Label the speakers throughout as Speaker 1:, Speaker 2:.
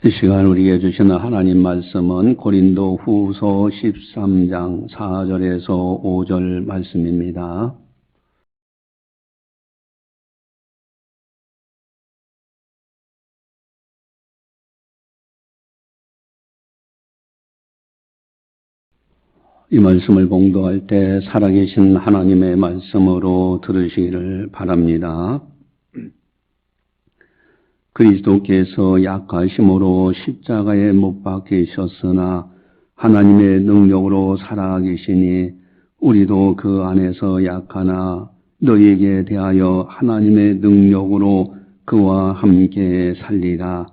Speaker 1: 이 시간 우리에게 주시는 하나님 말씀은 고린도 후서 13장 4절에서 5절 말씀입니다. 이 말씀을 봉독할 때 살아계신 하나님의 말씀으로 들으시기를 바랍니다. 그리스도께서 약하심으로 십자가에 못 박히셨으나 하나님의 능력으로 살아계시니 우리도 그 안에서 약하나 너희에게 대하여 하나님의 능력으로 그와 함께 살리라.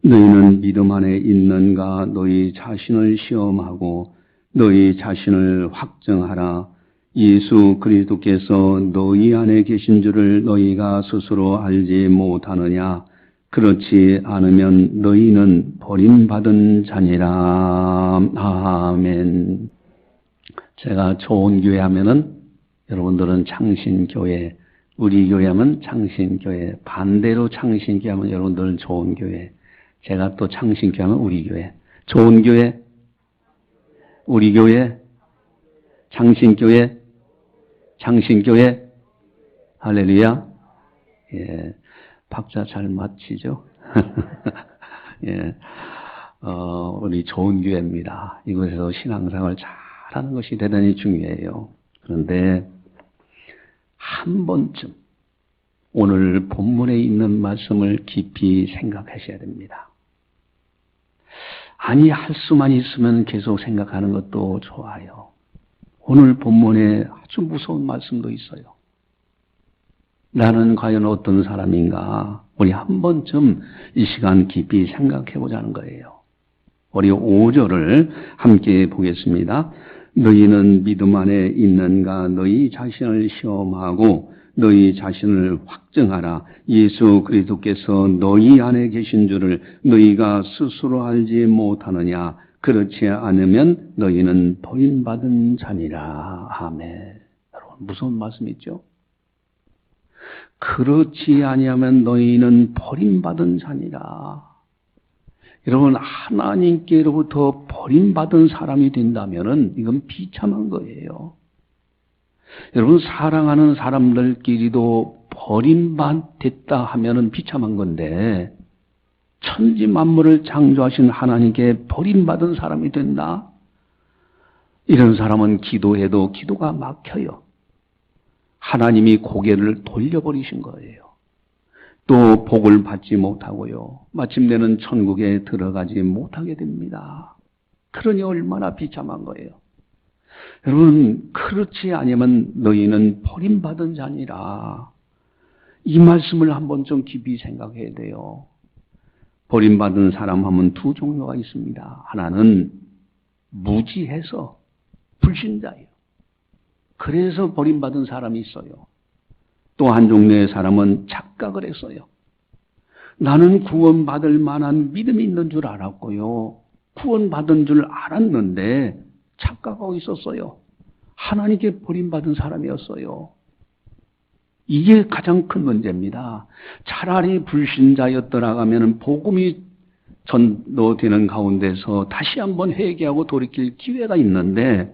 Speaker 1: 너희는 믿음 안에 있는가? 너희 자신을 시험하고 너희 자신을 확증하라. 예수 그리스도께서 너희 안에 계신 줄을 너희가 스스로 알지 못하느냐? 그렇지 않으면 너희는 버림받은 자니라. 아멘. 제가 좋은 교회 하면은 여러분들은 창신교회, 우리 교회 하면 창신교회, 반대로 창신교회 하면 여러분들은 좋은 교회, 제가 또 창신교회 하면 우리 교회. 좋은 교회, 우리 교회, 창신교회, 창신교회, 할렐루야. 예. 박자 잘 맞히죠? 예. 우리 좋은 교회입니다. 이곳에서 신앙생활 잘하는 것이 대단히 중요해요. 그런데 한 번쯤 오늘 본문에 있는 말씀을 깊이 생각하셔야 됩니다. 아니, 할 수만 있으면 계속 생각하는 것도 좋아요. 오늘 본문에 아주 무서운 말씀도 있어요. 나는 과연 어떤 사람인가? 우리 한 번쯤 이 시간 깊이 생각해 보자는 거예요. 우리 5절을 함께 보겠습니다. 너희는 믿음 안에 있는가? 너희 자신을 시험하고 너희 자신을 확증하라. 예수 그리스도께서 너희 안에 계신 줄을 너희가 스스로 알지 못하느냐? 그렇지 않으면 너희는 버림받은 자니라. 아멘. 여러분, 무서운 말씀이죠? 그렇지 아니하면 너희는 버림받은 자니라. 여러분, 하나님께로부터 버림받은 사람이 된다면은 이건 비참한 거예요. 여러분, 사랑하는 사람들끼리도 버림받았다 하면은 비참한 건데, 천지 만물을 창조하신 하나님께 버림받은 사람이 된다? 이런 사람은 기도해도 기도가 막혀요. 하나님이 고개를 돌려버리신 거예요. 또 복을 받지 못하고요. 마침내는 천국에 들어가지 못하게 됩니다. 그러니 얼마나 비참한 거예요. 여러분, 그렇지 아니면 너희는 버림받은 자니라. 이 말씀을 한번 좀 깊이 생각해야 돼요. 버림받은 사람 하면 두 종류가 있습니다. 하나는 무지해서 불신자예요. 그래서 버림받은 사람이 있어요. 또 한 종류의 사람은 착각을 했어요. 나는 구원받을 만한 믿음이 있는 줄 알았고요. 구원받은 줄 알았는데 착각하고 있었어요. 하나님께 버림받은 사람이었어요. 이게 가장 큰 문제입니다. 차라리 불신자였더라면 복음이 전도되는 가운데서 다시 한번 회개하고 돌이킬 기회가 있는데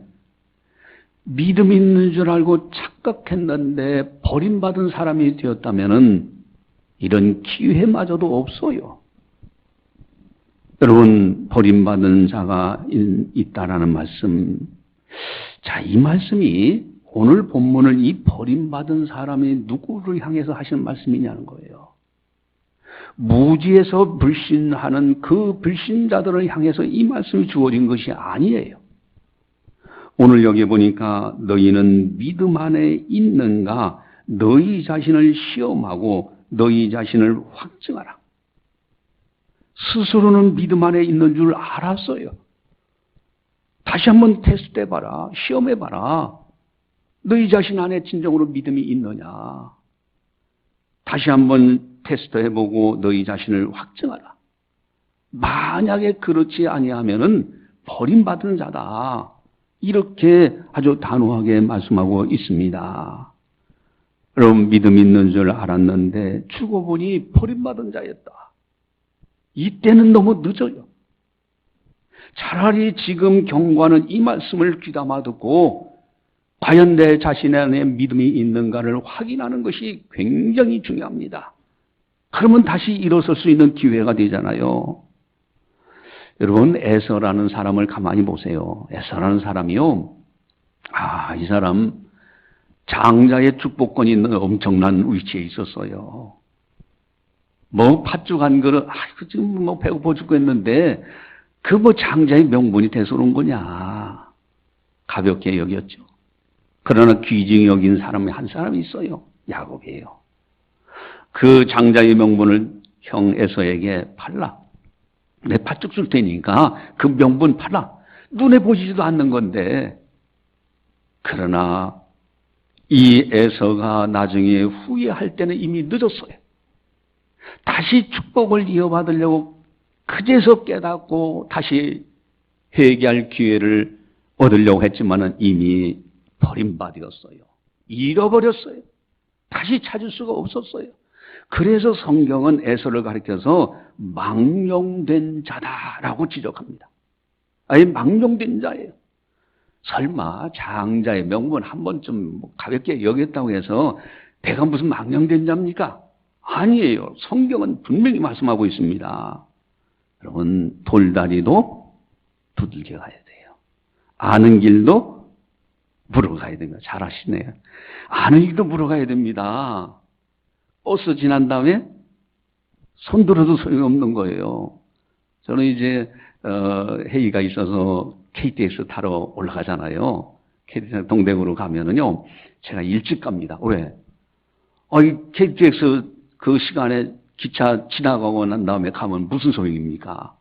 Speaker 1: 믿음 있는 줄 알고 착각했는데 버림받은 사람이 되었다면은 이런 기회마저도 없어요. 여러분, 버림받은 자가 있다라는 말씀. 자, 이 말씀이 오늘 본문을 이 버림받은 사람이 누구를 향해서 하시는 말씀이냐는 거예요. 무지에서 불신하는 그 불신자들을 향해서 이 말씀이 주어진 것이 아니에요. 오늘 여기 보니까 너희는 믿음 안에 있는가? 너희 자신을 시험하고 너희 자신을 확증하라. 스스로는 믿음 안에 있는 줄 알았어요. 다시 한번 테스트해봐라. 시험해봐라. 너희 자신 안에 진정으로 믿음이 있느냐. 다시 한번 테스트해보고 너희 자신을 확증하라. 만약에 그렇지 아니하면은 버림받은 자다. 이렇게 아주 단호하게 말씀하고 있습니다. 여러분, 믿음 있는 줄 알았는데 죽어보니 버림받은 자였다. 이때는 너무 늦어요. 차라리 지금 경과는 이 말씀을 귀담아 듣고 과연 내 자신 안에 믿음이 있는가를 확인하는 것이 굉장히 중요합니다. 그러면 다시 일어설 수 있는 기회가 되잖아요. 여러분, 에서라는 사람을 가만히 보세요. 에서라는 사람이요. 이 사람 장자의 축복권이 있는 엄청난 위치에 있었어요. 팥죽 한 그릇, 지금 배고파 죽겠는데, 장자의 명분이 대수로운 거냐. 가볍게 여겼죠. 그러나 귀중히 여긴 사람이 한 사람이 있어요. 야곱이에요. 그 장자의 명분을 형 에서에게 팔라. 내 팥죽 줄 테니까 그 명분 팔라. 눈에 보이지도 않는 건데. 그러나 이 에서가 나중에 후회할 때는 이미 늦었어요. 다시 축복을 이어받으려고 그제서 깨닫고 다시 회개할 기회를 얻으려고 했지만은 이미 버림받았어요. 잃어버렸어요. 다시 찾을 수가 없었어요. 그래서 성경은 에서를 가리켜서 망령된 자다라고 지적합니다. 아예 망령된 자예요. 설마 장자의 명분 한 번쯤 가볍게 여겼다고 해서 내가 무슨 망령된 자입니까? 아니에요. 성경은 분명히 말씀하고 있습니다. 여러분, 돌다리도 두들겨 가야 돼요. 아는 길도 물어가야 됩니다. 잘 아시네요. 아는 길도 물어가야 됩니다. 버스 지난 다음에 손 들어도 소용없는 거예요. 저는 이제 회의가 있어서 KTX 타러 올라가잖아요. KTX 동대구로 가면은요, 제가 일찍 갑니다. 왜? KTX 그 시간에 기차 지나가고 난 다음에 가면 무슨 소용입니까?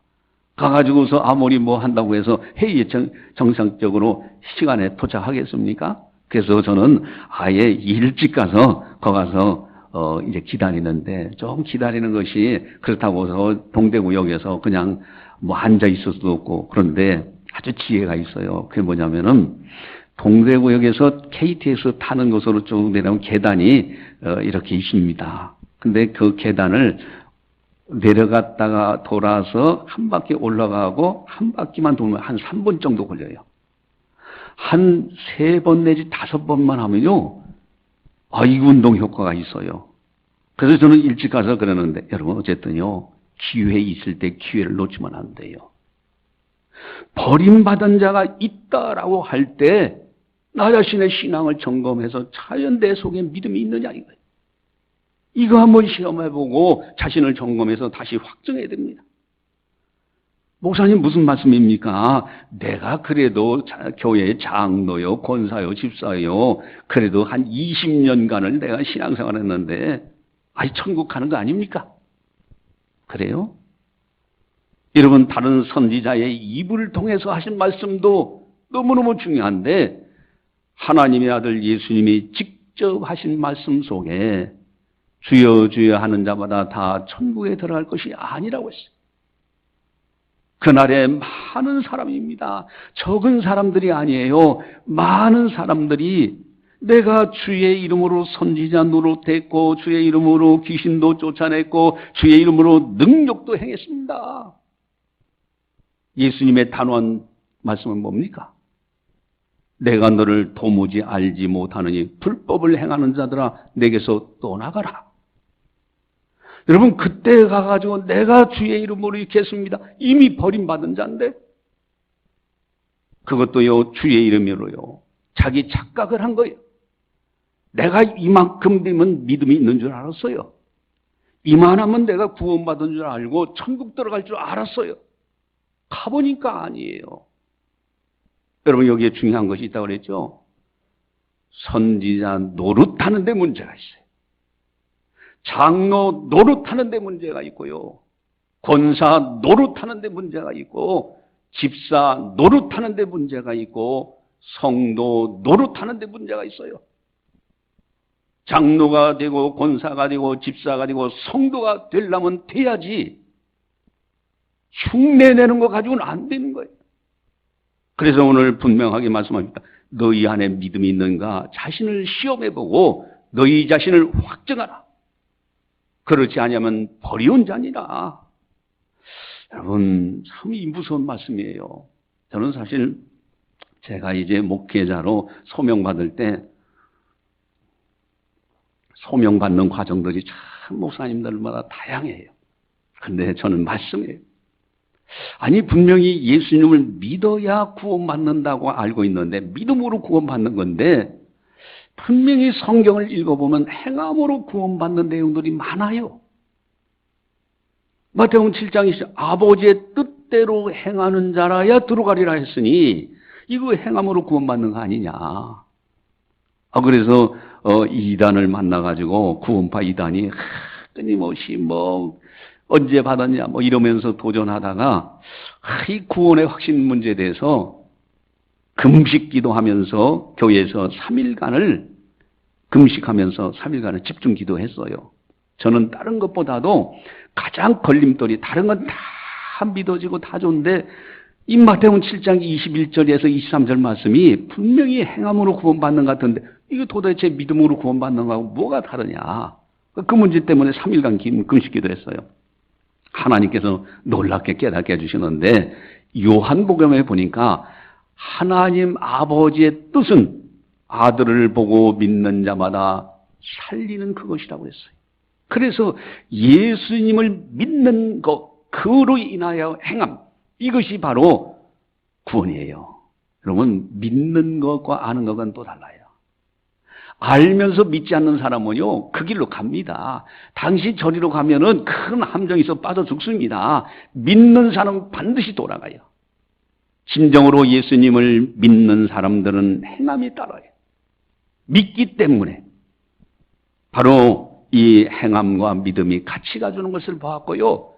Speaker 1: 가가지고서 아무리 한다고 해서 회의에 정상적으로 시간에 도착하겠습니까? 그래서 저는 아예 일찍 가서, 가서 이제 기다리는데, 좀 기다리는 것이 그렇다고 해서 동대구역에서 그냥 앉아 있을 수도 없고, 그런데 아주 지혜가 있어요. 그게 뭐냐면은, 동대구역에서 KTX 타는 곳으로 쭉 내려오면 계단이 이렇게 있습니다. 근데 그 계단을 내려갔다가 돌아서 한 바퀴 올라가고 한 바퀴만 돌면 한 3분 정도 걸려요. 한 3번 내지 5번만 하면요, 이 운동 효과가 있어요. 그래서 저는 일찍 가서 그러는데, 여러분, 어쨌든요, 기회 있을 때 기회를 놓치면 안 돼요. 버림받은 자가 있다라고 할 때, 나 자신의 신앙을 점검해서 과연 내 속에 믿음이 있느냐, 이거예요. 이거 한번 시험해보고 자신을 점검해서 다시 확정해야 됩니다. 목사님 무슨 말씀입니까? 내가 그래도 교회의 장로요, 권사요, 집사요, 그래도 한 20년간을 내가 신앙생활 했는데, 천국 가는 거 아닙니까? 그래요? 여러분, 다른 선지자의 입을 통해서 하신 말씀도 너무너무 중요한데, 하나님의 아들 예수님이 직접 하신 말씀 속에 주여 주여 하는 자마다 다 천국에 들어갈 것이 아니라고 했어요. 그날에 많은 사람입니다. 적은 사람들이 아니에요. 많은 사람들이 내가 주의 이름으로 선지자 노릇했고 주의 이름으로 귀신도 쫓아냈고 주의 이름으로 능력도 행했습니다. 예수님의 단호한 말씀은 뭡니까? 내가 너를 도무지 알지 못하느니 불법을 행하는 자들아 내게서 떠나가라. 여러분, 그때 가가지고 내가 주의 이름으로 이렇게 했습니다. 이미 버림받은 자인데, 그것도요, 주의 이름으로요, 자기 착각을 한 거예요. 내가 이만큼 되면 믿음이 있는 줄 알았어요. 이만하면 내가 구원받은 줄 알고 천국 들어갈 줄 알았어요. 가보니까 아니에요. 여러분, 여기에 중요한 것이 있다고 그랬죠? 선지자 노릇하는 데 문제가 있어요. 장로 노릇하는 데 문제가 있고요. 권사 노릇하는 데 문제가 있고, 집사 노릇하는 데 문제가 있고, 성도 노릇하는 데 문제가 있어요. 장로가 되고 권사가 되고 집사가 되고 성도가 되려면 돼야지, 흉내내는 거 가지고는 안 되는 거예요. 그래서 오늘 분명하게 말씀합니다. 너희 안에 믿음이 있는가 자신을 시험해보고 너희 자신을 확증하라. 그렇지 않으면 버리운 자니라. 여러분, 참 이 무서운 말씀이에요. 저는 사실 제가 이제 목회자로 소명받을 때 소명받는 과정들이 참 목사님들마다 다양해요. 근데 저는 말씀이에요. 아니, 분명히 예수님을 믿어야 구원받는다고 알고 있는데, 믿음으로 구원받는 건데, 분명히 성경을 읽어보면 행함으로 구원받는 내용들이 많아요. 마태복음 7장에 아버지의 뜻대로 행하는 자라야 들어가리라 했으니, 이거 행함으로 구원받는 거 아니냐. 그래서 이단을 만나가지고 구원파 이단이 끊임없이 언제 받았냐 이러면서 도전하다가 이 구원의 확신 문제에 대해서 금식 기도하면서 교회에서 3일간을 금식하면서 3일간을 집중 기도했어요. 저는 다른 것보다도 가장 걸림돌이, 다른 건 다 믿어지고 다 좋은데 이 마태복음 7장 21절에서 23절 말씀이 분명히 행함으로 구원받는 것 같은데 이거 도대체 믿음으로 구원받는 거하고 뭐가 다르냐. 그 문제 때문에 3일간 금식 기도했어요. 하나님께서 놀랍게 깨닫게 해주시는데 요한복음에 보니까 하나님 아버지의 뜻은 아들을 보고 믿는 자마다 살리는 그것이라고 했어요. 그래서 예수님을 믿는 것, 그로 인하여 행함, 이것이 바로 구원이에요. 여러분, 믿는 것과 아는 것은 또 달라요. 알면서 믿지 않는 사람은요, 그 길로 갑니다. 당신 저리로 가면은 큰 함정에 서 빠져 죽습니다. 믿는 사람은 반드시 돌아가요. 진정으로 예수님을 믿는 사람들은 행함이 따라요. 믿기 때문에 바로 이 행함과 믿음이 같이 가주는 것을 보았고요.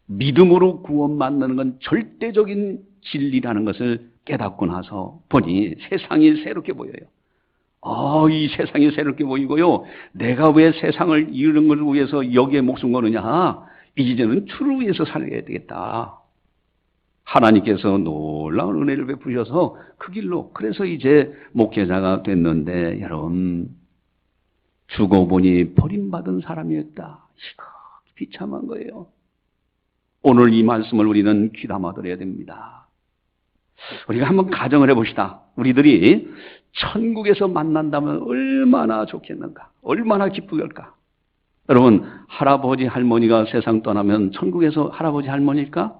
Speaker 1: 믿음으로 구원받는 건 절대적인 진리라는 것을 깨닫고 나서 보니 세상이 새롭게 보여요. 이 세상이 새롭게 보이고요. 내가 왜 세상을 이루는 것을 위해서 여기에 목숨 거느냐. 이제는 주를 위해서 살아야 되겠다. 하나님께서 놀라운 은혜를 베푸셔서 그 길로, 그래서 이제 목회자가 됐는데, 여러분, 죽어보니 버림받은 사람이었다. 이거 비참한 거예요. 오늘 이 말씀을 우리는 귀담아 들어야 됩니다. 우리가 한번 가정을 해봅시다. 우리들이 천국에서 만난다면 얼마나 좋겠는가, 얼마나 기쁘겠까. 여러분, 할아버지 할머니가 세상 떠나면 천국에서 할아버지 할머니일까?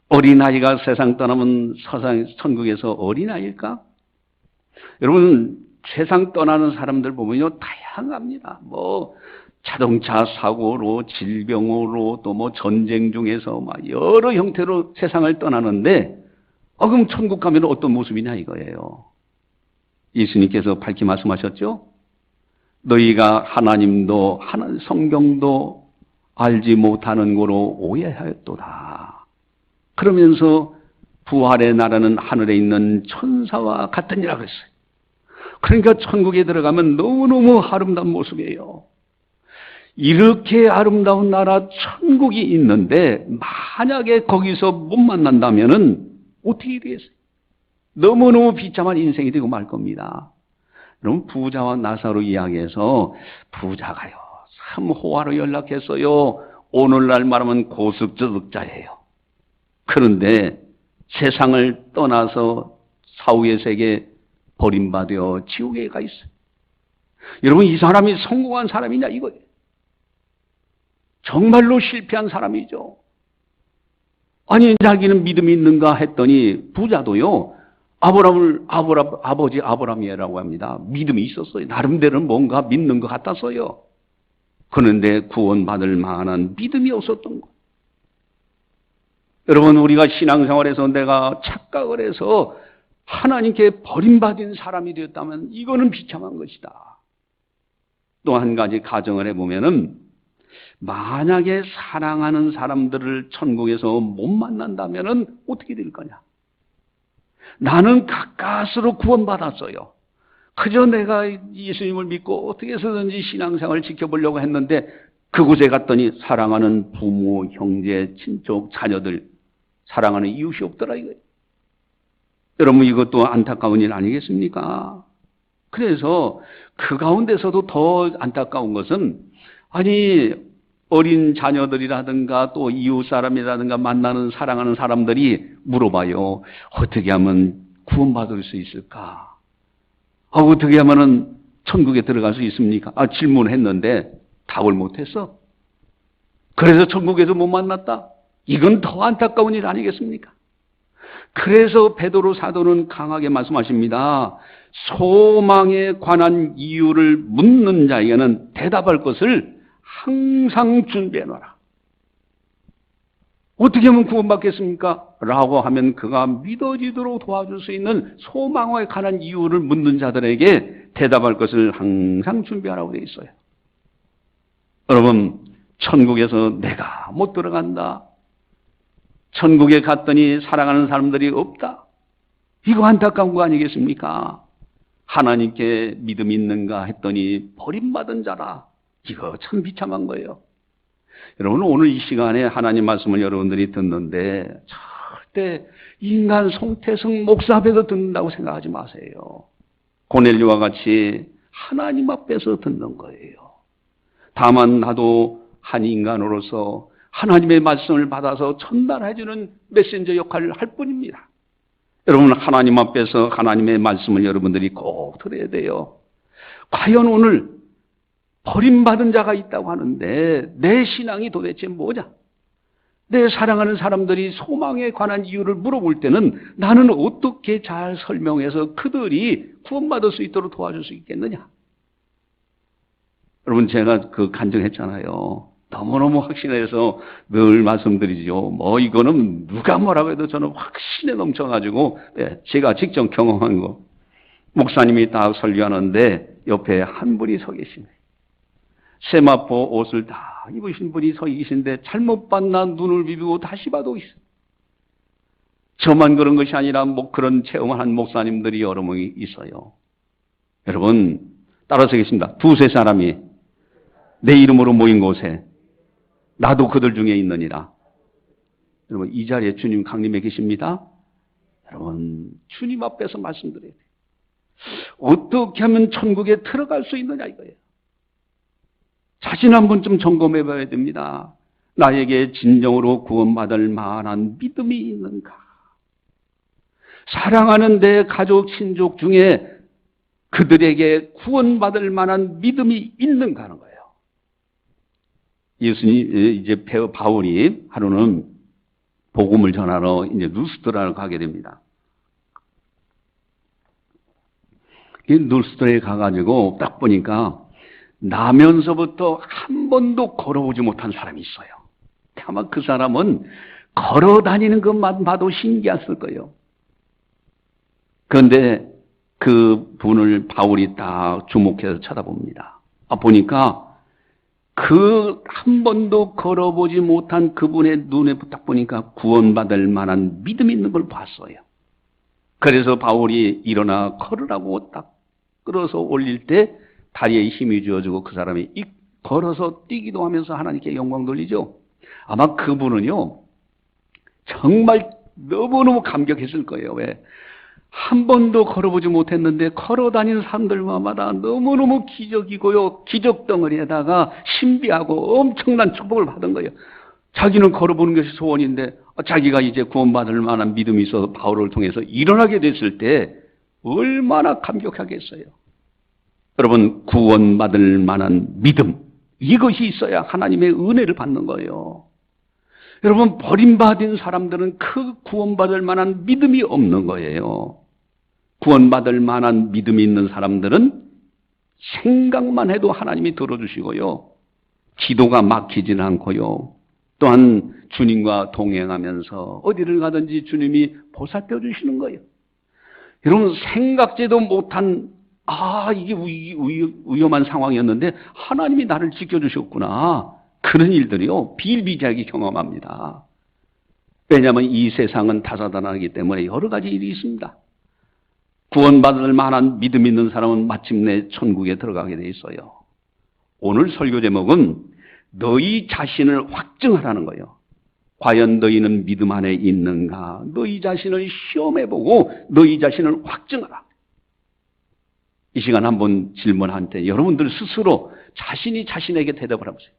Speaker 1: 어린아이가 세상 떠나면 천국에서 어린아이일까? 여러분, 세상 떠나는 사람들 보면요, 다양합니다. 자동차 사고로, 질병으로, 또 전쟁 중에서 여러 형태로 세상을 떠나는데, 그럼 천국 가면 어떤 모습이냐 이거예요. 예수님께서 밝히 말씀하셨죠? 너희가 하나님도 성경도 알지 못하는 거로 오해하였도다. 그러면서 부활의 나라는 하늘에 있는 천사와 같으니라 그랬어요. 그러니까 천국에 들어가면 너무너무 아름다운 모습이에요. 이렇게 아름다운 나라 천국이 있는데 만약에 거기서 못 만난다면은 어떻게 되겠어요? 너무너무 비참한 인생이 되고 말 겁니다. 여러분, 부자와 나사로 이야기해서 부자가요, 참 호화로 연락했어요. 오늘날 말하면 고석저득자예요. 그런데 세상을 떠나서 사후의 세계 버림받아 지옥에 가 있어요. 여러분, 이 사람이 성공한 사람이냐 이거예요. 정말로 실패한 사람이죠. 아니, 자기는 믿음이 있는가 했더니 부자도요, 아버지 아브라함이라고 합니다. 믿음이 있었어요. 나름대로는 뭔가 믿는 것 같았어요. 그런데 구원받을 만한 믿음이 없었던 거. 여러분, 우리가 신앙생활에서 내가 착각을 해서 하나님께 버림받은 사람이 되었다면 이거는 비참한 것이다. 또 한 가지 가정을 해보면은 만약에 사랑하는 사람들을 천국에서 못 만난다면 어떻게 될 거냐? 나는 가까스로 구원받았어요. 그저 내가 예수님을 믿고 어떻게 해서든지 신앙생활을 지켜보려고 했는데 그곳에 갔더니 사랑하는 부모, 형제, 친족, 자녀들, 사랑하는 이웃이 없더라 이거예요. 여러분, 이것도 안타까운 일 아니겠습니까? 그래서 그 가운데서도 더 안타까운 것은, 아니, 어린 자녀들이라든가 또 이웃 사람이라든가 만나는 사랑하는 사람들이 물어봐요. 어떻게 하면 구원받을 수 있을까? 어떻게 하면은 천국에 들어갈 수 있습니까? 질문했는데 답을 못했어. 그래서 천국에서 못 만났다? 이건 더 안타까운 일 아니겠습니까? 그래서 베드로 사도는 강하게 말씀하십니다. 소망에 관한 이유를 묻는 자에게는 대답할 것을 항상 준비해놔라. 어떻게 하면 구원받겠습니까? 라고 하면 그가 믿어지도록 도와줄 수 있는 소망에 관한 이유를 묻는 자들에게 대답할 것을 항상 준비하라고 되어 있어요. 여러분, 천국에서 내가 못 들어간다. 천국에 갔더니 사랑하는 사람들이 없다. 이거 안타까운 거 아니겠습니까? 하나님께 믿음이 있는가 했더니 버림받은 자라. 이거 참 비참한 거예요. 여러분, 오늘 이 시간에 하나님 말씀을 여러분들이 듣는데 절대 인간 송태성 목사 앞에서 듣는다고 생각하지 마세요. 고넬료와 같이 하나님 앞에서 듣는 거예요. 다만 나도 한 인간으로서 하나님의 말씀을 받아서 전달해주는 메신저 역할을 할 뿐입니다. 여러분, 하나님 앞에서 하나님의 말씀을 여러분들이 꼭 들어야 돼요. 과연 오늘 버림받은 자가 있다고 하는데 내 신앙이 도대체 뭐냐? 내 사랑하는 사람들이 소망에 관한 이유를 물어볼 때는 나는 어떻게 잘 설명해서 그들이 구원받을 수 있도록 도와줄 수 있겠느냐? 여러분, 제가 간증했잖아요. 너무너무 확신해서 늘 말씀드리죠. 이거는 누가 뭐라고 해도 저는 확신에 넘쳐가지고, 제가 직접 경험한 거. 목사님이 딱 설교하는데 옆에 한 분이 서 계시네. 세마포 옷을 다 입으신 분이 서 계신데 잘못 봤나 눈을 비비고 다시 봐도 있어. 저만 그런 것이 아니라 그런 체험을 한 목사님들이 여러 명이 있어요. 여러분, 따라서 계십니다. 두세 사람이 내 이름으로 모인 곳에 나도 그들 중에 있느니라. 여러분, 이 자리에 주님 강림해 계십니다. 여러분, 주님 앞에서 말씀드려야 돼요. 어떻게 하면 천국에 들어갈 수 있느냐 이거예요. 자신 한 번쯤 점검해 봐야 됩니다. 나에게 진정으로 구원받을 만한 믿음이 있는가? 사랑하는 내 가족, 친족 중에 그들에게 구원받을 만한 믿음이 있는가 하는 거예요. 예수님, 이제 바울이 하루는 복음을 전하러 이제 루스드라를 가게 됩니다. 루스드라에 가가지고 딱 보니까 나면서부터 한 번도 걸어보지 못한 사람이 있어요. 아마 그 사람은 걸어 다니는 것만 봐도 신기했을 거예요. 그런데 그 분을 바울이 딱 주목해서 쳐다봅니다. 보니까 그 한 번도 걸어보지 못한 그분의 눈에 딱 보니까 구원받을 만한 믿음이 있는 걸 봤어요. 그래서 바울이 일어나 걸으라고 딱 끌어서 올릴 때 다리에 힘이 주어지고 그 사람이 걸어서 뛰기도 하면서 하나님께 영광 돌리죠. 아마 그분은요, 정말 너무너무 감격했을 거예요. 왜? 한 번도 걸어보지 못했는데 걸어다니는 사람들마다 너무너무 기적이고요. 기적 덩어리에다가 신비하고 엄청난 축복을 받은 거예요. 자기는 걸어보는 것이 소원인데 자기가 이제 구원받을 만한 믿음이 있어서 바울을 통해서 일어나게 됐을 때 얼마나 감격하겠어요. 여러분, 구원받을 만한 믿음, 이것이 있어야 하나님의 은혜를 받는 거예요. 여러분, 버림받은 사람들은 그 구원받을 만한 믿음이 없는 거예요. 구원받을 만한 믿음이 있는 사람들은 생각만 해도 하나님이 들어주시고요. 기도가 막히지는 않고요. 또한 주님과 동행하면서 어디를 가든지 주님이 보살펴 주시는 거예요. 여러분, 생각지도 못한 이게 위험한 상황이었는데 하나님이 나를 지켜주셨구나. 그런 일들이요, 비일비재하게 경험합니다. 왜냐하면 이 세상은 다사다난하기 때문에 여러 가지 일이 있습니다. 구원받을 만한 믿음 있는 사람은 마침내 천국에 들어가게 돼 있어요. 오늘 설교 제목은 너희 자신을 확증하라는 거예요. 과연 너희는 믿음 안에 있는가? 너희 자신을 시험해보고 너희 자신을 확증하라. 이 시간 한번 질문할 때 여러분들 스스로 자신이 자신에게 대답을 해보세요.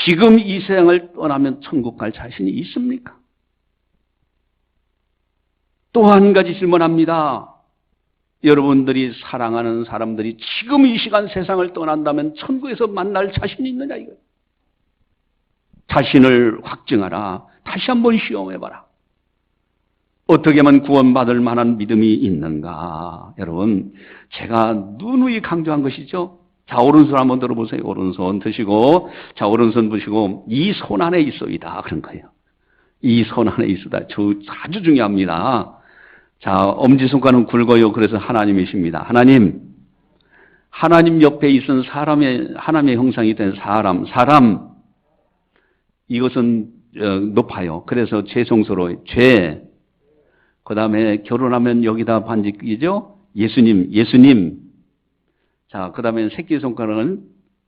Speaker 1: 지금 이 세상을 떠나면 천국 갈 자신이 있습니까? 또 한 가지 질문합니다. 여러분들이 사랑하는 사람들이 지금 이 시간 세상을 떠난다면 천국에서 만날 자신이 있느냐 이거예요. 자신을 확증하라. 다시 한번 시험해봐라. 어떻게 하면 구원받을 만한 믿음이 있는가? 여러분, 제가 누누이 강조한 것이죠. 자, 오른손 한번 들어보세요. 오른손 드시고, 자, 오른손 드시고, 이 손 안에 있어이다. 그런 거예요. 이 손 안에 있어다. 아주 중요합니다. 자, 엄지손가락은 굵어요. 그래서 하나님이십니다. 하나님 옆에 있은 하나님의 형상이 된 사람, 이것은 높아요. 그래서 죄송스러워요. 그 다음에 결혼하면 여기다 반지 끼죠? 예수님. 자, 그 다음에 새끼손가락은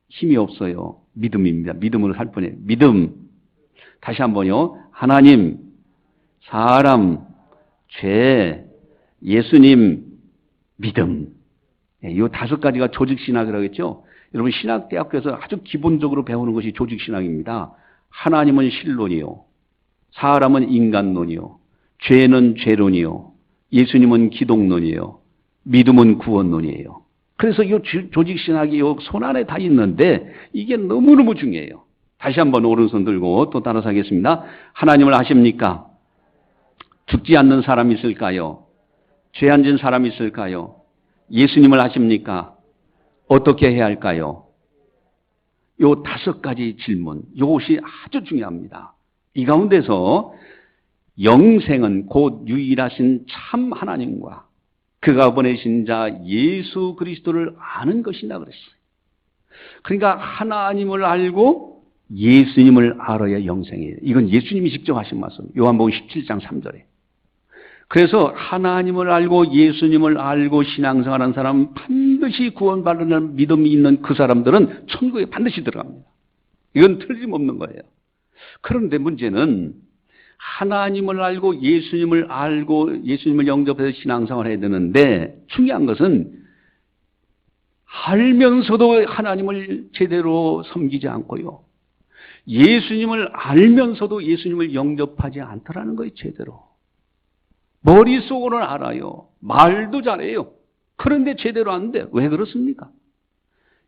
Speaker 1: 힘이 없어요. 믿음입니다. 믿음으로 살 뿐이에요. 믿음. 다시 한번요. 하나님, 사람, 죄, 예수님, 믿음. 이 5가지가 조직신학이라고 했죠? 여러분, 신학대학교에서 아주 기본적으로 배우는 것이 조직신학입니다. 하나님은 신론이요. 사람은 인간론이요. 죄는 죄론이요. 예수님은 기독론이에요. 믿음은 구원론이에요. 그래서 이 조직신학이 손 안에 다 있는데 이게 너무너무 중요해요. 다시 한번 오른손 들고 또 따라서 하겠습니다. 하나님을 아십니까? 죽지 않는 사람이 있을까요? 죄 안 진 사람이 있을까요? 예수님을 아십니까? 어떻게 해야 할까요? 요 5가지 질문, 이것이 아주 중요합니다. 이 가운데서 영생은 곧 유일하신 참 하나님과 그가 보내신 자 예수 그리스도를 아는 것이다 그랬어요. 그러니까 하나님을 알고 예수님을 알아야 영생이에요. 이건 예수님이 직접 하신 말씀. 요한복음 17장 3절에. 그래서 하나님을 알고 예수님을 알고 신앙생활하는 사람은 반드시 구원받는 믿음이 있는 그 사람들은 천국에 반드시 들어갑니다. 이건 틀림없는 거예요. 그런데 문제는 하나님을 알고 예수님을 영접해서 신앙생활을 해야 되는데 중요한 것은 알면서도 하나님을 제대로 섬기지 않고요. 예수님을 알면서도 예수님을 영접하지 않더라는 거예요. 제대로. 머릿속으로는 알아요. 말도 잘해요. 그런데 제대로 안 돼. 왜 그렇습니까?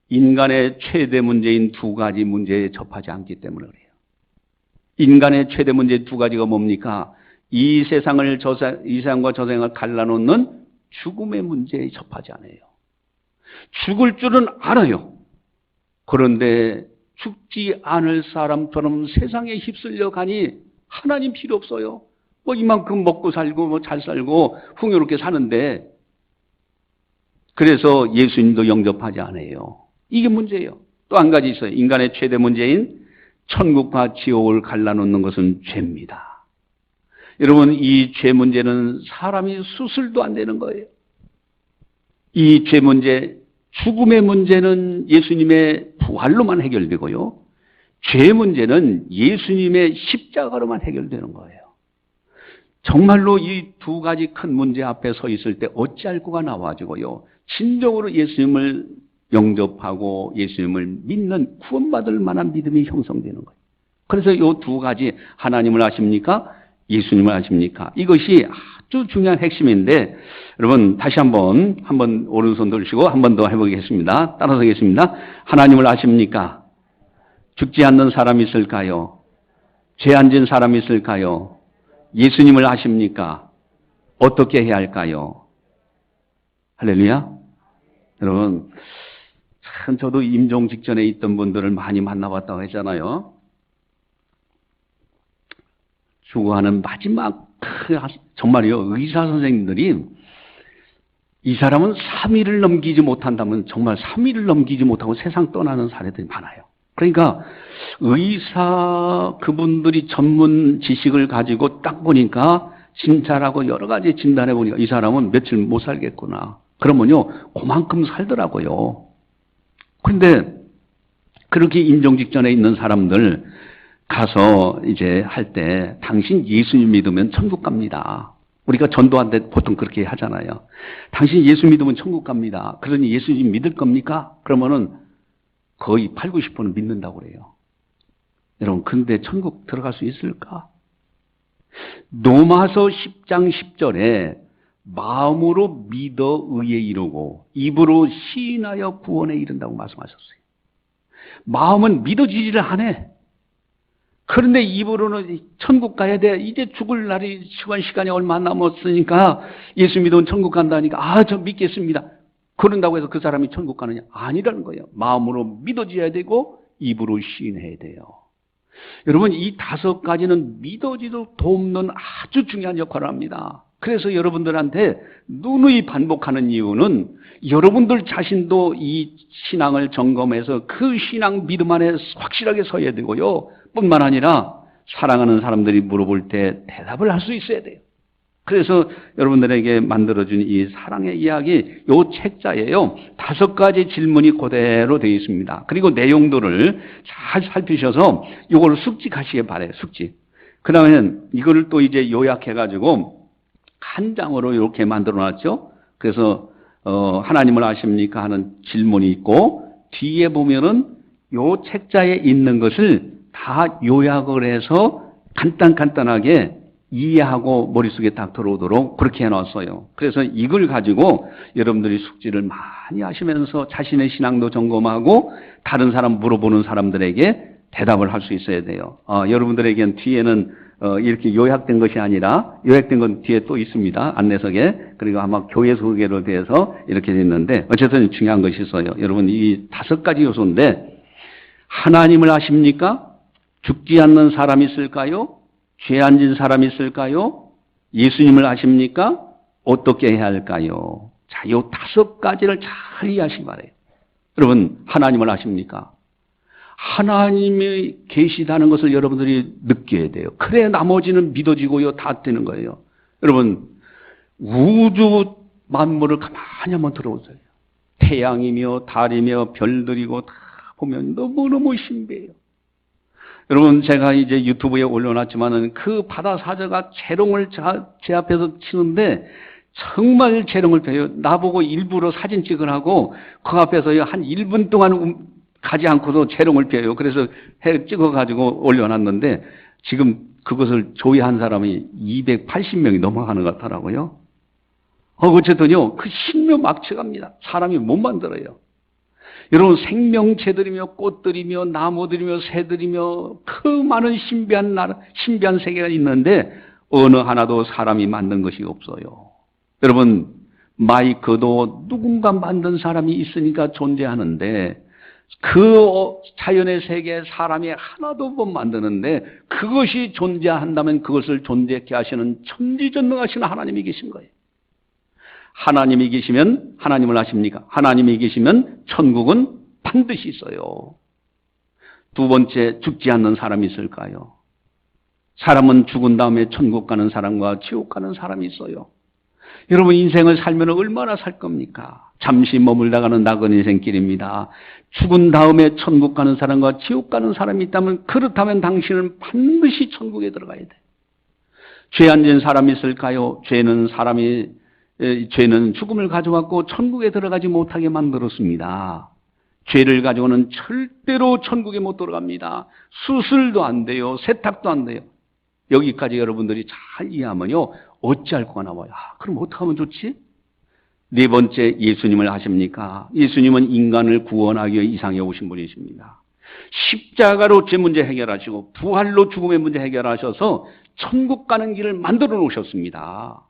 Speaker 1: 인간의 최대 문제인 2가지 문제에 접하지 않기 때문에 그래요. 인간의 최대 문제 2가지가 뭡니까? 이 세상과 저 세상을 갈라놓는 죽음의 문제에 접하지 않아요. 죽을 줄은 알아요. 그런데 죽지 않을 사람처럼 세상에 휩쓸려 가니 하나님 필요 없어요. 이만큼 먹고 살고 잘 살고 풍요롭게 사는데 그래서 예수님도 영접하지 않아요. 이게 문제예요. 또 한 가지 있어요. 인간의 최대 문제인 천국과 지옥을 갈라놓는 것은 죄입니다. 여러분, 이 죄 문제는 사람이 수술도 안 되는 거예요. 이 죄 문제, 죽음의 문제는 예수님의 부활로만 해결되고요. 죄 문제는 예수님의 십자가로만 해결되는 거예요. 정말로 이 2가지 큰 문제 앞에 서 있을 때 어찌할 구가 나와가지고요. 진정으로 예수님을 영접하고 예수님을 믿는 구원받을 만한 믿음이 형성되는 거예요. 그래서 이 2가지 하나님을 아십니까? 예수님을 아십니까? 이것이 아주 중요한 핵심인데 여러분 다시 한번 오른손 들으시고 한 번 더 해보겠습니다. 따라서 하겠습니다. 하나님을 아십니까? 죽지 않는 사람이 있을까요? 죄 안 진 사람이 있을까요? 예수님을 아십니까? 어떻게 해야 할까요? 할렐루야. 여러분, 참 저도 임종 직전에 있던 분들을 많이 만나봤다고 했잖아요. 죽어가는 마지막 정말요, 의사 선생님들이 이 사람은 3일을 넘기지 못한다면 정말 3일을 넘기지 못하고 세상 떠나는 사례들이 많아요. 그러니까 의사 그분들이 전문 지식을 가지고 딱 보니까 진찰하고 여러 가지 진단해 보니까 이 사람은 며칠 못 살겠구나. 그러면요, 그만큼 살더라고요. 그런데 그렇게 임종 직전에 있는 사람들 가서 이제 할 때 당신 예수님 믿으면 천국 갑니다. 우리가 전도할 때 보통 그렇게 하잖아요. 당신 예수 믿으면 천국 갑니다. 그러니 예수님 믿을 겁니까? 그러면은 거의 80, 90%는 믿는다고 그래요. 여러분, 근데 천국 들어갈 수 있을까? 로마서 10장 10절에 마음으로 믿어 의에 이르고 입으로 시인하여 구원에 이른다고 말씀하셨어요. 마음은 믿어지지를 않아. 그런데 입으로는 천국 가야 돼. 이제 죽을 날이 시간이 얼마 남았으니까 예수 믿으면 천국 간다니까 저 믿겠습니다. 그런다고 해서 그 사람이 천국 가느냐? 아니라는 거예요. 마음으로 믿어져야 되고 입으로 시인해야 돼요. 여러분, 이 5가지는 믿어지도 돕는 아주 중요한 역할을 합니다. 그래서 여러분들한테 누누이 반복하는 이유는 여러분들 자신도 이 신앙을 점검해서 그 신앙 믿음 안에 확실하게 서야 되고요. 뿐만 아니라 사랑하는 사람들이 물어볼 때 대답을 할 수 있어야 돼요. 그래서 여러분들에게 만들어준 이 사랑의 이야기, 요 책자예요. 5가지 질문이 그대로 되어 있습니다. 그리고 내용들을 잘 살피셔서 요걸 숙직하시길 바래요. 숙직. 그 다음에는 이거를 또 이제 요약해가지고 한 장으로 이렇게 만들어 놨죠. 그래서 하나님을 아십니까? 하는 질문이 있고 뒤에 보면은 요 책자에 있는 것을 다 요약을 해서 간단하게 이해하고 머릿속에 딱 들어오도록 그렇게 해놨어요. 그래서 이걸 가지고 여러분들이 숙지를 많이 하시면서 자신의 신앙도 점검하고 다른 사람 물어보는 사람들에게 대답을 할 수 있어야 돼요. 여러분들에게는 뒤에는 이렇게 요약된 것이 아니라 요약된 건 뒤에 또 있습니다. 안내석에. 그리고 아마 교회 소개로 돼서 이렇게 됐는데 어쨌든 중요한 것이 있어요. 여러분, 이 5가지 요소인데 하나님을 아십니까? 죽지 않는 사람이 있을까요? 죄 안 진 사람이 있을까요? 예수님을 아십니까? 어떻게 해야 할까요? 자, 요 5가지를 잘 이해하시기 바래요. 여러분, 하나님을 아십니까? 하나님이 계시다는 것을 여러분들이 느껴야 돼요. 그래 나머지는 믿어지고요. 다 되는 거예요. 여러분, 우주 만물을 가만히 한번 들어보세요. 태양이며 달이며 별들이고 다 보면 너무너무 신비해요. 여러분, 제가 이제 유튜브에 올려놨지만은 그 바다 사자가 재롱을 제 앞에서 치는데 정말 재롱을 펴요. 나보고 일부러 사진 찍으라고 그 앞에서 한 1분 동안 가지 않고도 재롱을 펴요. 그래서 찍어가지고 올려놨는데 지금 그것을 조회한 사람이 280명이 넘어가는 것 같더라고요. 어쨌든요, 그 신묘막측합니다. 사람이 못 만들어요. 여러분, 생명체들이며 꽃들이며 나무들이며 새들이며 그 많은 신비한 세계가 있는데 어느 하나도 사람이 만든 것이 없어요. 여러분, 마이크도 누군가 만든 사람이 있으니까 존재하는데 그 자연의 세계에 사람이 하나도 못 만드는데 그것이 존재한다면 그것을 존재케 하시는 천지전능하신 하나님이 계신 거예요. 하나님이 계시면 하나님을 아십니까? 하나님이 계시면 천국은 반드시 있어요. 2번째, 죽지 않는 사람이 있을까요? 사람은 죽은 다음에 천국 가는 사람과 지옥 가는 사람이 있어요. 여러분, 인생을 살면 얼마나 살 겁니까? 잠시 머물다가는 낙은 인생길입니다. 죽은 다음에 천국 가는 사람과 지옥 가는 사람이 있다면 그렇다면 당신은 반드시 천국에 들어가야 돼. 죄 안 진 사람이 있을까요? 죄는 죽음을 가져왔고 천국에 들어가지 못하게 만들었습니다. 죄를 가지고는 절대로 천국에 못 들어갑니다. 수술도 안 돼요. 세탁도 안 돼요. 여기까지 여러분들이 잘 이해하면요, 어찌할 거가 나와요. 그럼 어떻게 하면 좋지? 4번째, 예수님을 아십니까? 예수님은 인간을 구원하기 위해 이 세상에 오신 분이십니다. 십자가로 죄 문제 해결하시고 부활로 죽음의 문제 해결하셔서 천국 가는 길을 만들어 놓으셨습니다.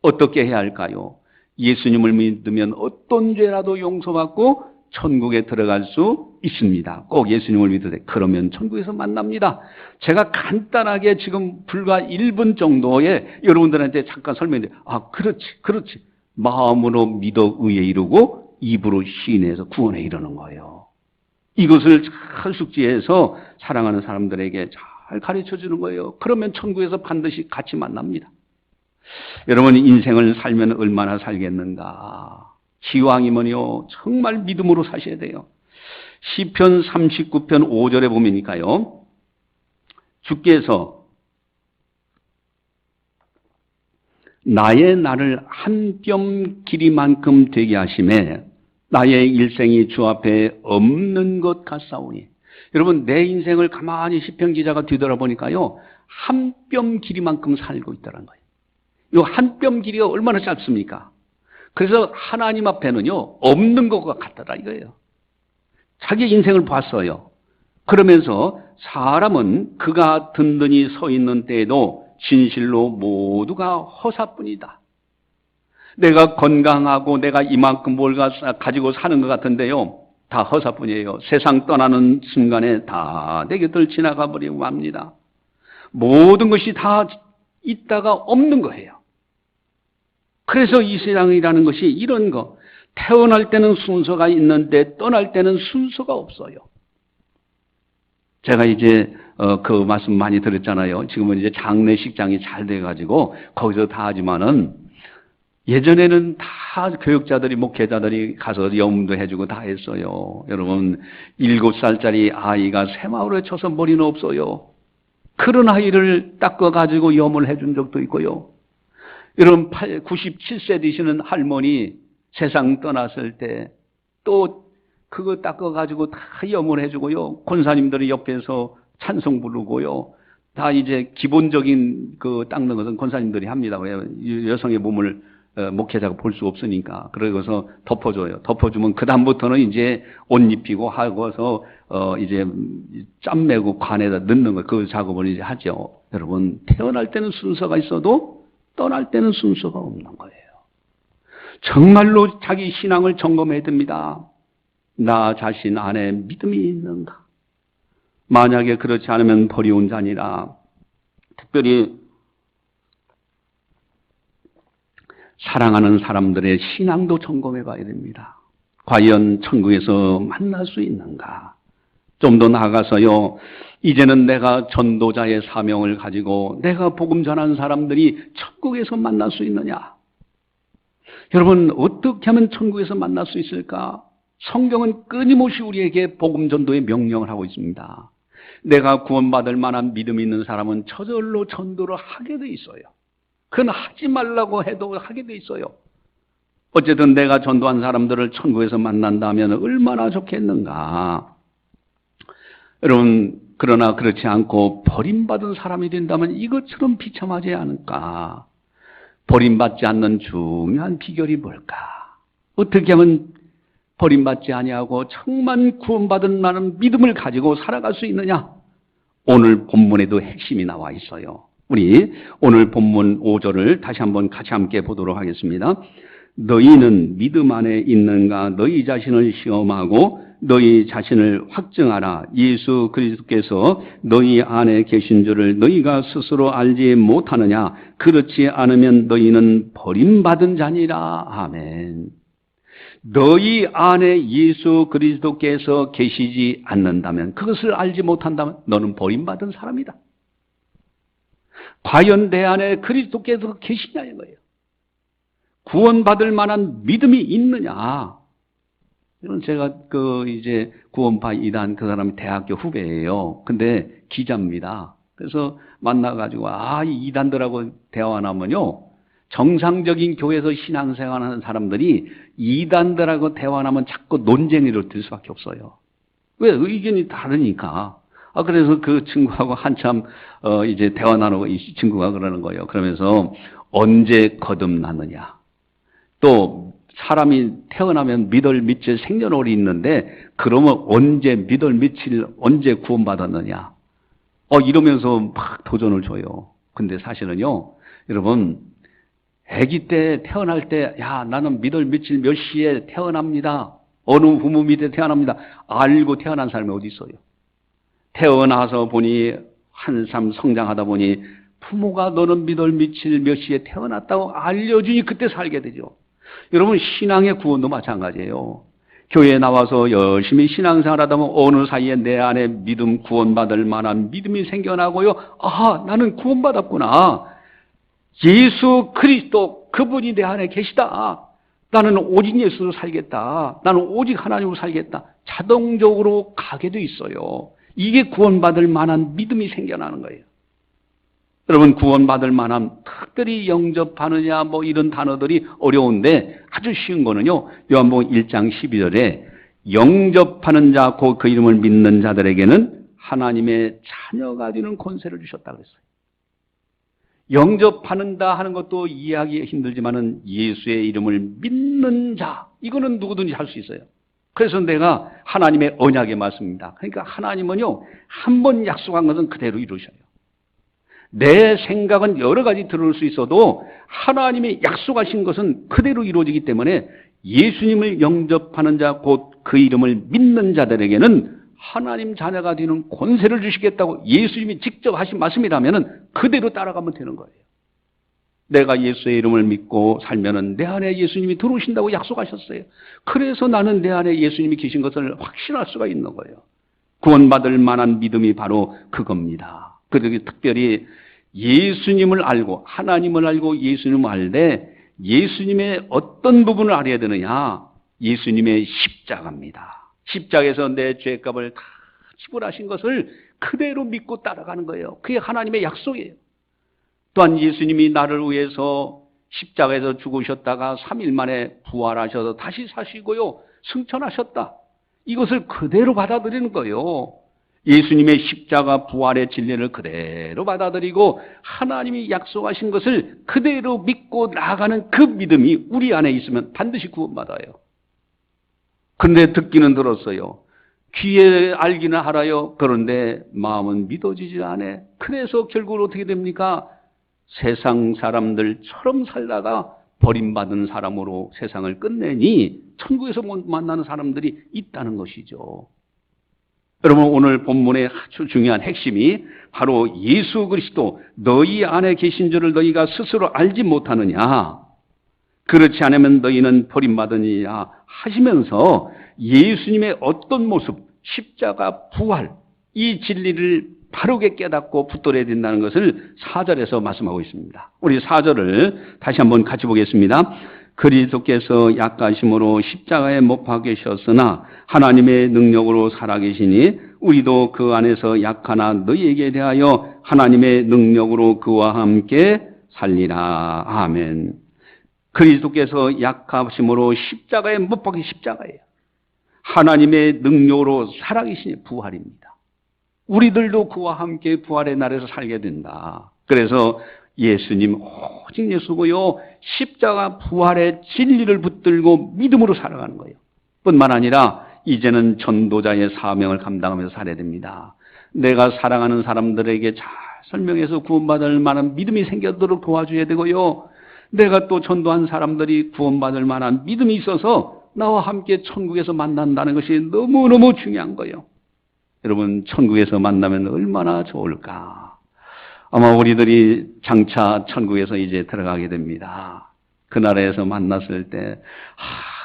Speaker 1: 어떻게 해야 할까요? 예수님을 믿으면 어떤 죄라도 용서받고 천국에 들어갈 수 있습니다. 꼭 예수님을 믿으세요. 그러면 천국에서 만납니다. 제가 간단하게 지금 불과 1분 정도에 여러분들한테 잠깐 설명드려요. 그렇지. 마음으로 믿어 의에 이르고 입으로 시인해서 구원에 이르는 거예요. 이것을 잘 숙지해서 사랑하는 사람들에게 잘 가르쳐주는 거예요. 그러면 천국에서 반드시 같이 만납니다. 여러분, 인생을 살면 얼마나 살겠는가? 기왕이면요, 정말 믿음으로 사셔야 돼요. 시편 39편 5절에 보면니까요, 주께서 나의 날을 한 뼘 길이만큼 되게 하심에 나의 일생이 주 앞에 없는 것 같사오니. 여러분, 내 인생을 가만히 시편 기자가 뒤돌아보니까요, 한 뼘 길이만큼 살고 있다는 거예요. 이 한 뼘 길이가 얼마나 짧습니까? 그래서 하나님 앞에는요, 없는 것과 같더라 이거예요. 자기 인생을 봤어요. 그러면서 사람은 그가 든든히 서 있는 때에도 진실로 모두가 허사뿐이다. 내가 건강하고 내가 이만큼 뭘 가지고 사는 것 같은데요, 다 허사뿐이에요. 세상 떠나는 순간에 다 내 곁을 지나가 버리고 맙니다. 모든 것이 다 있다가 없는 거예요. 그래서 이 세상이라는 것이 이런 거, 태어날 때는 순서가 있는데 떠날 때는 순서가 없어요. 제가 이제 그 말씀 많이 들었잖아요. 지금은 이제 장례식장이 잘 돼가지고 거기서 다 하지만은 예전에는 다 교육자들이, 목회자들이 가서 염도 해주고 다 했어요. 여러분, 7살짜리 아이가 새마을에 쳐서 머리는 없어요. 그런 아이를 닦아가지고 염을 해준 적도 있고요. 여러분, 97세 되시는 할머니 세상 떠났을 때 또 그거 닦아가지고 다 염을 해주고요. 권사님들이 옆에서 찬송 부르고요. 다 이제 기본적인 그 닦는 것은 권사님들이 합니다. 왜? 여성의 몸을 목회자가 볼 수 없으니까. 그러고서 덮어줘요. 덮어주면 그다음부터는 이제 옷 입히고 하고서 이제 짬 매고 관에다 넣는 거, 그 작업을 이제 하죠. 여러분, 태어날 때는 순서가 있어도 떠날 때는 순서가 없는 거예요. 정말로 자기 신앙을 점검해야 됩니다. 나 자신 안에 믿음이 있는가? 만약에 그렇지 않으면 버리운 자니라. 특별히 사랑하는 사람들의 신앙도 점검해 봐야 됩니다. 과연 천국에서 만날 수 있는가? 좀 더 나아가서요, 이제는 내가 전도자의 사명을 가지고 내가 복음 전하는 사람들이 천국에서 만날 수 있느냐? 여러분, 어떻게 하면 천국에서 만날 수 있을까? 성경은 끊임없이 우리에게 복음 전도의 명령을 하고 있습니다. 내가 구원받을 만한 믿음이 있는 사람은 저절로 전도를 하게 돼 있어요. 그건 하지 말라고 해도 하게 돼 있어요. 어쨌든 내가 전도한 사람들을 천국에서 만난다면 얼마나 좋겠는가. 여러분, 그러나 그렇지 않고 버림받은 사람이 된다면 이것처럼 비참하지 않을까. 버림받지 않는 중요한 비결이 뭘까? 어떻게 하면 버림받지 아니하고 정말 구원받은 만한 믿음을 가지고 살아갈 수 있느냐? 오늘 본문에도 핵심이 나와 있어요. 우리 오늘 본문 5절을 다시 한번 같이 함께 보도록 하겠습니다. 너희는 믿음 안에 있는가? 너희 자신을 시험하고 너희 자신을 확증하라. 예수 그리스도께서 너희 안에 계신 줄을 너희가 스스로 알지 못하느냐? 그렇지 않으면 너희는 버림받은 자니라. 아멘. 너희 안에 예수 그리스도께서 계시지 않는다면, 그것을 알지 못한다면 너는 버림받은 사람이다. 과연 내 안에 그리스도께서 계시냐는 거예요. 구원받을 만한 믿음이 있느냐? 이건 제가 이제 구원파 이단 그 사람이 대학교 후배예요. 근데 기자입니다. 그래서 만나가지고, 이 이단들하고 대화 나면요, 정상적인 교회에서 신앙생활하는 사람들이 이단들하고 대화하면 자꾸 논쟁으로 들 수밖에 없어요. 왜? 의견이 다르니까. 그래서 그 친구하고 한참 이제 대화 나누고 이 친구가 그러는 거예요. 그러면서 언제 거듭나느냐. 또 사람이 태어나면 믿을 밑에 생년월이 있는데 그러면 언제 믿을 밑을 언제 구원받았느냐. 이러면서 막 도전을 줘요. 근데 사실은요, 여러분, 아기 때 태어날 때, 나는 믿을 며칠 몇 시에 태어납니다. 어느 부모 밑에 태어납니다. 알고 태어난 사람이 어디 있어요? 태어나서 보니, 한참 성장하다 보니 부모가 너는 믿을 며칠 몇 시에 태어났다고 알려주니 그때 살게 되죠. 여러분, 신앙의 구원도 마찬가지예요. 교회에 나와서 열심히 신앙생활 하다 보면 어느 사이에 내 안에 믿음, 구원받을 만한 믿음이 생겨나고요. 나는 구원받았구나. 예수 그리스도 그분이 내 안에 계시다. 나는 오직 예수로 살겠다. 나는 오직 하나님으로 살겠다. 자동적으로 가게 돼 있어요. 이게 구원받을 만한 믿음이 생겨나는 거예요. 여러분, 구원받을 만한, 특별히 영접하느냐 이런 단어들이 어려운데 아주 쉬운 거는요, 요한복음 1장 12절에 영접하는 자, 곧 그 이름을 믿는 자들에게는 하나님의 자녀가 되는 권세를 주셨다 그랬어요. 영접하는다 하는 것도 이해하기 힘들지만은 예수의 이름을 믿는 자, 이거는 누구든지 할 수 있어요. 그래서 내가 하나님의 언약에 맞습니다. 그러니까 하나님은요, 한 번 약속한 것은 그대로 이루셔요. 내 생각은 여러 가지 들을 수 있어도 하나님이 약속하신 것은 그대로 이루어지기 때문에 예수님을 영접하는 자, 곧 그 이름을 믿는 자들에게는 하나님 자녀가 되는 권세를 주시겠다고 예수님이 직접 하신 말씀이라면 그대로 따라가면 되는 거예요. 내가 예수의 이름을 믿고 살면은 내 안에 예수님이 들어오신다고 약속하셨어요. 그래서 나는 내 안에 예수님이 계신 것을 확신할 수가 있는 거예요. 구원받을 만한 믿음이 바로 그겁니다. 그리고 특별히 예수님을 알고 하나님을 알고 예수님을 알되 예수님의 어떤 부분을 알아야 되느냐? 예수님의 십자가입니다. 십자가에서 내 죄값을 다 지불하신 것을 그대로 믿고 따라가는 거예요. 그게 하나님의 약속이에요. 또한 예수님이 나를 위해서 십자가에서 죽으셨다가 3일 만에 부활하셔서 다시 사시고요, 승천하셨다. 이것을 그대로 받아들이는 거예요. 예수님의 십자가 부활의 진리를 그대로 받아들이고 하나님이 약속하신 것을 그대로 믿고 나아가는 그 믿음이 우리 안에 있으면 반드시 구원받아요. 그런데 듣기는 들었어요. 귀에 알기는 알아요. 그런데 마음은 믿어지지 않아요. 그래서 결국은 어떻게 됩니까? 세상 사람들처럼 살다가 버림받은 사람으로 세상을 끝내니 천국에서 못 만나는 사람들이 있다는 것이죠. 여러분, 오늘 본문의 아주 중요한 핵심이 바로 예수 그리스도 너희 안에 계신 줄을 너희가 스스로 알지 못하느냐, 그렇지 않으면 너희는 버림받으니라 하시면서 예수님의 어떤 모습, 십자가 부활, 이 진리를 바르게 깨닫고 붙들어야 된다는 것을 4절에서 말씀하고 있습니다. 우리 4절을 다시 한번 같이 보겠습니다. 그리스도께서 약하심으로 십자가에 못 박히셨으나 하나님의 능력으로 살아계시니 우리도 그 안에서 약하나 너희에게 대하여 하나님의 능력으로 그와 함께 살리라. 아멘. 그리스도께서 약하심으로 십자가에 못 박힌 십자가예요. 하나님의 능력으로 살아계시니 부활입니다. 우리들도 그와 함께 부활의 날에서 살게 된다. 그래서 예수님 오직 예수고요, 십자가 부활의 진리를 붙들고 믿음으로 살아가는 거예요. 뿐만 아니라 이제는 전도자의 사명을 감당하면서 살아야 됩니다. 내가 사랑하는 사람들에게 잘 설명해서 구원받을 만한 믿음이 생기도록 도와줘야 되고요, 내가 또 전도한 사람들이 구원받을 만한 믿음이 있어서 나와 함께 천국에서 만난다는 것이 너무너무 중요한 거예요. 여러분, 천국에서 만나면 얼마나 좋을까? 아마 우리들이 장차 천국에서 이제 들어가게 됩니다. 그 나라에서 만났을 때,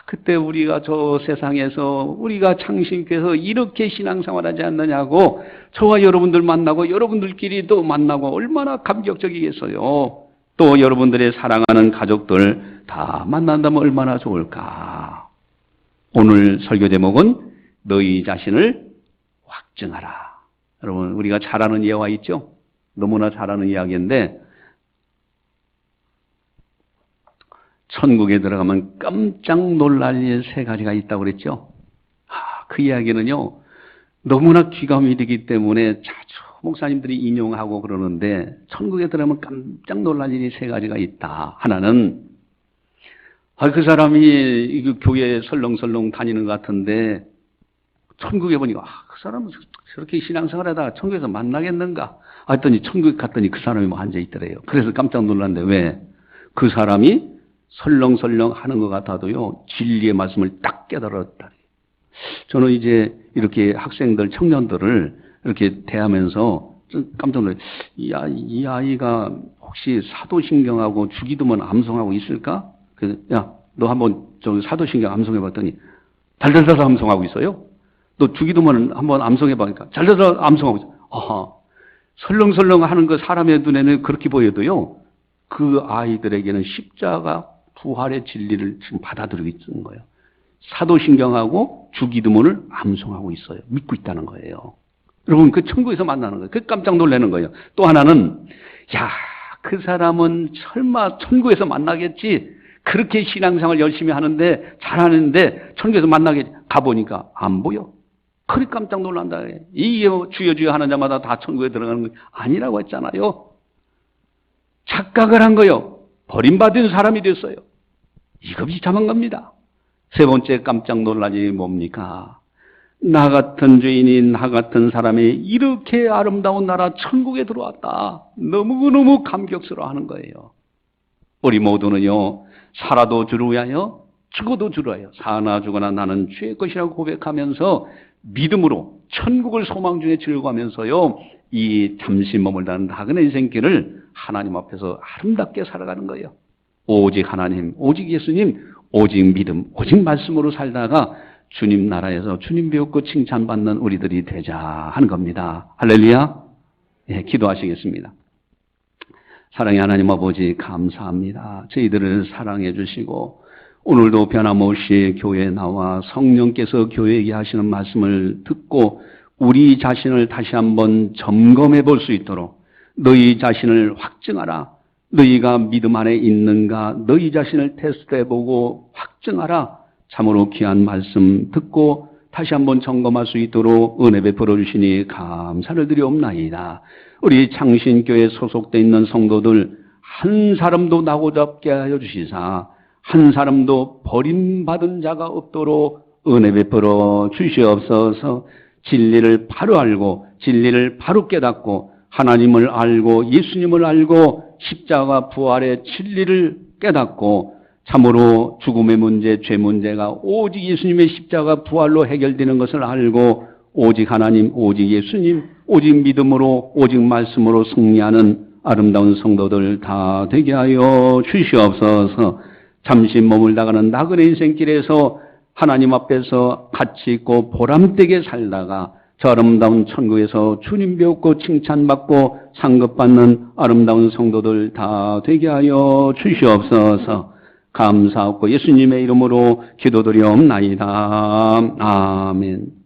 Speaker 1: 그때 우리가 저 세상에서 우리가 창신께서 이렇게 신앙생활하지 않느냐고 저와 여러분들 만나고 여러분들끼리 또 만나고 얼마나 감격적이겠어요. 또 여러분들의 사랑하는 가족들 다 만난다면 얼마나 좋을까? 오늘 설교 제목은 너희 자신을 확증하라. 여러분, 우리가 잘 아는 예화 있죠? 너무나 잘 아는 이야기인데, 천국에 들어가면 깜짝 놀랄 일 3가지가 있다고 그랬죠? 그 이야기는요, 너무나 귀감이 되기 때문에 자주 목사님들이 인용하고 그러는데, 천국에 들어가면 깜짝 놀랄 일이 3가지가 있다. 하나는, 그 사람이 교회에 설렁설렁 다니는 것 같은데, 천국에 보니까, 그 사람은 저렇게 신앙생활 하다가 천국에서 만나겠는가? 했더니 천국에 갔더니 그 사람이 뭐 앉아있더래요. 그래서 깜짝 놀랐는데, 왜? 그 사람이 설렁설렁 하는 것 같아도요, 진리의 말씀을 딱 깨달았다. 저는 이제 이렇게 학생들, 청년들을 이렇게 대하면서 깜짝 놀라요. 이 아이가 혹시 사도신경하고 주기도문 암송하고 있을까? 그래서, 야, 너 한번 저 사도신경 암송해봤더니 달달달 암송하고 있어요. 너 주기도문 한번 암송해보니까 달달달 암송하고 있어요. 설렁설렁 하는 거 사람의 눈에는 그렇게 보여도요, 그 아이들에게는 십자가 부활의 진리를 지금 받아들이고 있는 거예요. 사도신경하고 주기도문을 암송하고 있어요. 믿고 있다는 거예요. 여러분, 그 천국에서 만나는 거예요. 그 깜짝 놀라는 거예요. 또 하나는, 야, 그 사람은 설마 천국에서 만나겠지? 그렇게 신앙생활 열심히 하는데 잘하는데 천국에서 만나게 가보니까 안 보여. 그리 깜짝 놀란다. 이게 주여 주여 하는 자마다 다 천국에 들어가는 게 아니라고 했잖아요. 착각을 한 거요. 버림받은 사람이 됐어요. 이거 비참한 겁니다. 세 번째 깜짝 놀란 일이 뭡니까? 나 같은 죄인이 나 같은 사람이 이렇게 아름다운 나라 천국에 들어왔다. 너무너무 감격스러워하는 거예요. 우리 모두는요, 살아도 주를 위하여 죽어도 주를 위하여 사나 죽어나 나는 주의 것이라고 고백하면서 믿음으로 천국을 소망 중에 즐거워하면서요, 이 잠시 머물다는 작은 인생길을 하나님 앞에서 아름답게 살아가는 거예요. 오직 하나님, 오직 예수님, 오직 믿음, 오직 말씀으로 살다가 주님 나라에서 주님 배웠고 칭찬받는 우리들이 되자 하는 겁니다. 할렐루야. 예, 기도하시겠습니다. 사랑의 하나님 아버지 감사합니다. 저희들을 사랑해 주시고 오늘도 변함없이 교회에 나와 성령께서 교회에게 하시는 말씀을 듣고 우리 자신을 다시 한번 점검해 볼 수 있도록 너희 자신을 확증하라. 너희가 믿음 안에 있는가 너희 자신을 테스트해 보고 확증하라. 참으로 귀한 말씀 듣고 다시 한번 점검할 수 있도록 은혜 베풀어 주시니 감사를 드리옵나이다. 우리 창신교회에 소속되어 있는 성도들 한 사람도 나고 잡게 하여 주시사 한 사람도 버림받은 자가 없도록 은혜 베풀어 주시옵소서. 진리를 바로 알고 진리를 바로 깨닫고 하나님을 알고 예수님을 알고 십자가 부활의 진리를 깨닫고 참으로 죽음의 문제, 죄 문제가 오직 예수님의 십자가 부활로 해결되는 것을 알고 오직 하나님, 오직 예수님, 오직 믿음으로, 오직 말씀으로 승리하는 아름다운 성도들 다 되게 하여 주시옵소서. 잠시 머물다가는 나그네 인생길에서 하나님 앞에서 가치 있고 보람되게 살다가 저 아름다운 천국에서 주님 배웠고 칭찬받고 상급받는 아름다운 성도들 다 되게 하여 주시옵소서. 감사하고 예수님의 이름으로 기도드리옵나이다. 아멘.